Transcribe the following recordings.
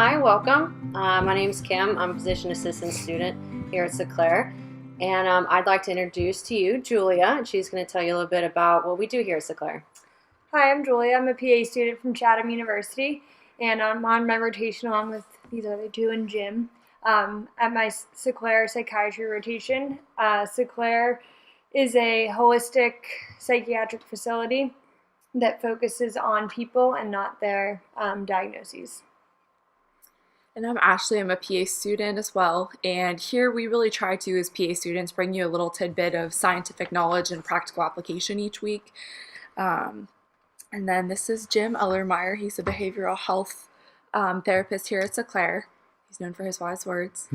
Hi, welcome. My name is Kim. I'm a physician assistant student here at Clair, and I'd like to introduce to you Julia, and she's going to tell you a little bit about what we do here at Clair. Hi, I'm Julia. I'm a PA student from Chatham University, and I'm on my rotation along with these other two and Jim at my Clair psychiatry rotation. Clair is a holistic psychiatric facility that focuses on people and not their diagnoses. And I'm Ashley. I'm a PA student as well. And here we really try to, as PA students, bring you a little tidbit of scientific knowledge and practical application each week. And then this is Jim Ellermeyer. He's a behavioral health therapist here at Clair. He's known for his wise words.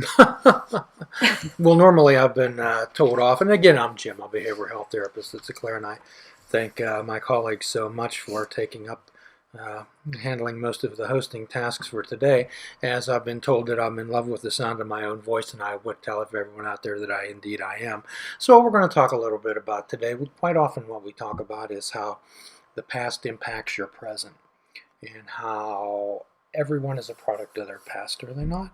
Well, normally I've been told off, and again, I'm Jim, I'm a behavioral health therapist at Clair, and I thank my colleagues so much for taking up handling most of the hosting tasks for today, as I've been told that I'm in love with the sound of my own voice, and I would tell everyone out there that indeed I am. So we're going to talk a little bit about today. Quite often what we talk about is how the past impacts your present, and how everyone is a product of their past, are they not?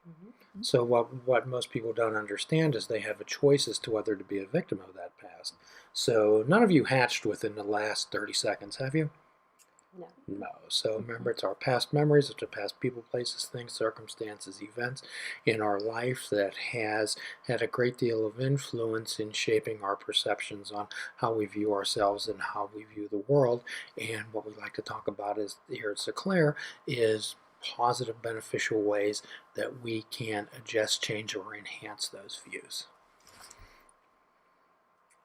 Mm-hmm. So what most people don't understand is they have a choice as to whether to be a victim of that past. So none of you hatched within the last 30 seconds, have you? No. So remember, it's our past memories, it's our past people, places, things, circumstances, events in our life that has had a great deal of influence in shaping our perceptions on how we view ourselves and how we view the world. And what we like to talk about is here at Clair is positive, beneficial ways that we can adjust, change, or enhance those views.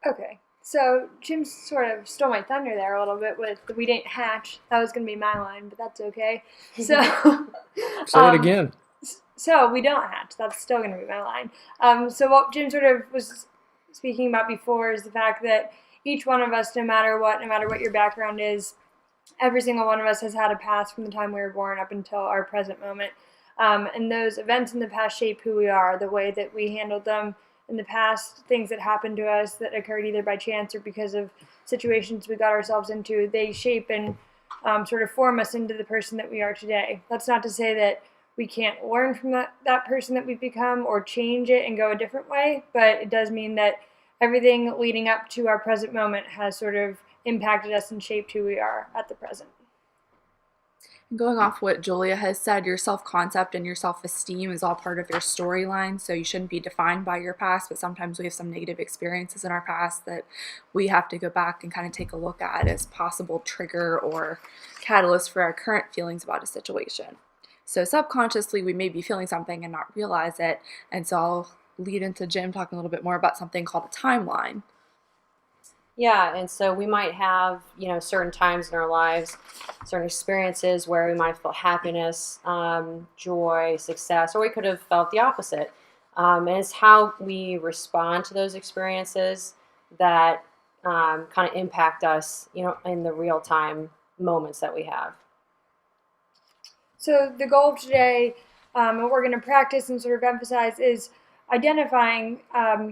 Okay. So Jim sort of stole my thunder there a little bit with the "we didn't hatch." That was going to be my line, but that's okay. So say it again. So we don't hatch. That's still going to be my line. So what Jim sort of was speaking about before is the fact that each one of us, no matter what your background is, every single one of us has had a past from the time we were born up until our present moment. And those events in the past shape who we are, the way that we handled them in the past, things that happened to us that occurred either by chance or because of situations we got ourselves into, they shape and sort of form us into the person that we are today. That's not to say that we can't learn from that person that we've become or change it and go a different way, but it does mean that everything leading up to our present moment has sort of impacted us and shaped who we are at the present. Going off what Julia has said, your self-concept and your self-esteem is all part of your storyline, so you shouldn't be defined by your past, but sometimes we have some negative experiences in our past that we have to go back and kind of take a look at as possible trigger or catalyst for our current feelings about a situation. So subconsciously, we may be feeling something and not realize it, and so I'll lead into Jim talking a little bit more about something called a timeline. Yeah, and so we might have, certain times in our lives, certain experiences where we might feel happiness, joy, success, or we could have felt the opposite. And it's how we respond to those experiences that kind of impact us, in the real-time moments that we have. So the goal of today, what we're going to practice and sort of emphasize is identifying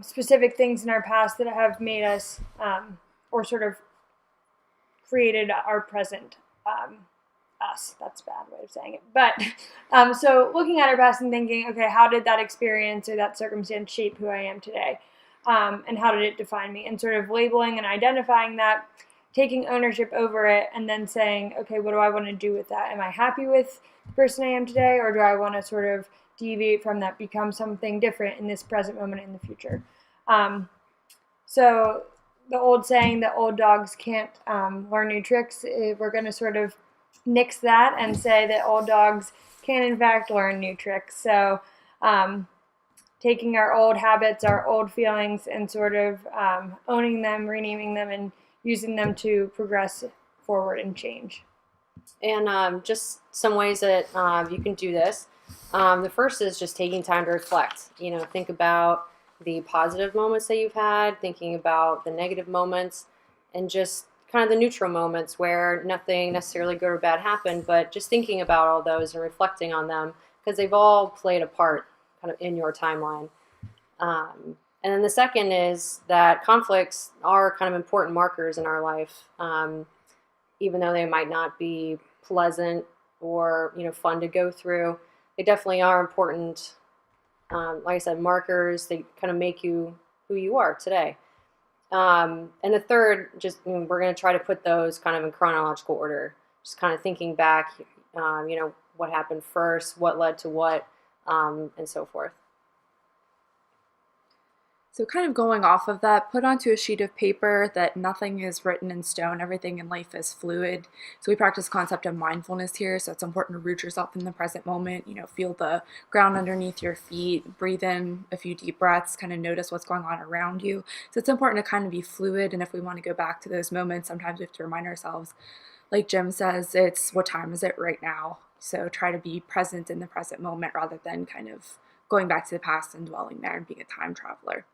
specific things in our past that have made us or sort of created our present us. That's a bad way of saying it. But so looking at our past and thinking, okay, how did that experience or that circumstance shape who I am today? And how did it define me? And sort of labeling and identifying that, taking ownership over it, and then saying, okay, what do I want to do with that? Am I happy with the person I am today, or do I want to sort of deviate from that, become something different in this present moment in the future? So the old saying that old dogs can't learn new tricks, we're going to sort of nix that and say that old dogs can in fact learn new tricks. So taking our old habits, our old feelings, and sort of owning them, renaming them, and using them to progress forward and change. And just some ways that you can do this. The first is just taking time to reflect. Think about the positive moments that you've had, thinking about the negative moments, and just kind of the neutral moments where nothing necessarily good or bad happened, but just thinking about all those and reflecting on them, because they've all played a part kind of in your timeline. And then the second is that conflicts are kind of important markers in our life, even though they might not be pleasant or fun to go through. they definitely are important. Like I said, markers, they kind of make you who you are today. And the third, we're going to try to put those kind of in chronological order, just kind of thinking back, what happened first, what led to what, and so forth. So kind of going off of that, put onto a sheet of paper that nothing is written in stone, everything in life is fluid. So we practice concept of mindfulness here, so it's important to root yourself in the present moment, feel the ground underneath your feet, breathe in a few deep breaths, kind of notice what's going on around you. So it's important to kind of be fluid, and if we want to go back to those moments, sometimes we have to remind ourselves, like Jim says, it's what time is it right now? So try to be present in the present moment rather than kind of going back to the past and dwelling there and being a time traveler.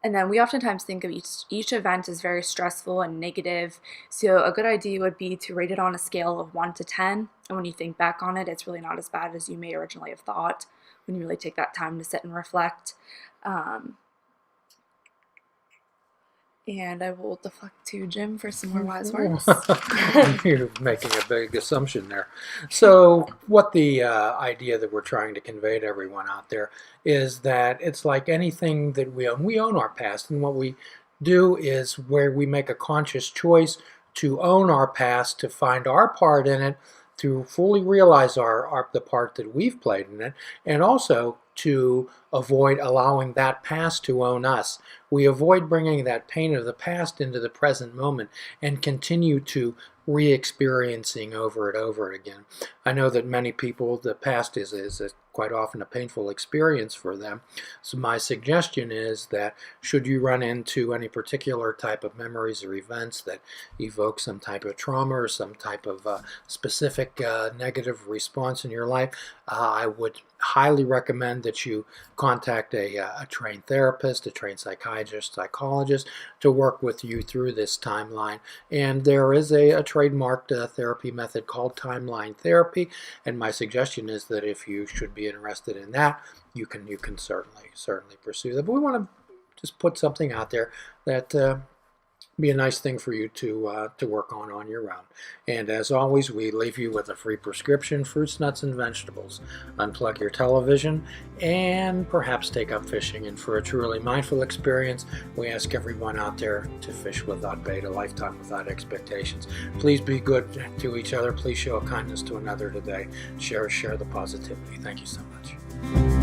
And then we oftentimes think of each event as very stressful and negative. So a good idea would be to rate it on a scale of 1 to 10. And when you think back on it, it's really not as bad as you may originally have thought when you really take that time to sit and reflect. And I will deflect to Jim for some more wise words. You're making a big assumption there. So what the idea that we're trying to convey to everyone out there is that it's like anything that we own our past, and what we do is where we make a conscious choice to own our past, to find our part in it, to fully realize the part that we've played in it, and also to avoid allowing that past to own us. We avoid bringing that pain of the past into the present moment and continue to re-experiencing over and over again. I know that many people, the past is quite often a painful experience for them. So my suggestion is that should you run into any particular type of memories or events that evoke some type of trauma or some type of specific negative response in your life, I would highly recommend that you contact a trained therapist, a trained psychiatrist, psychologist to work with you through this timeline. And there is a trademarked therapy method called timeline therapy, and my suggestion is that if you should be interested in that, you can certainly pursue that. But we want to just put something out there that be a nice thing for you to work on your own. And as always, we leave you with a free prescription: fruits, nuts, and vegetables. Unplug your television and perhaps take up fishing. And for a truly mindful experience, we ask everyone out there to fish without bait, a lifetime without expectations. Please be good to each other. Please show kindness to another today. Share the positivity. Thank you so much.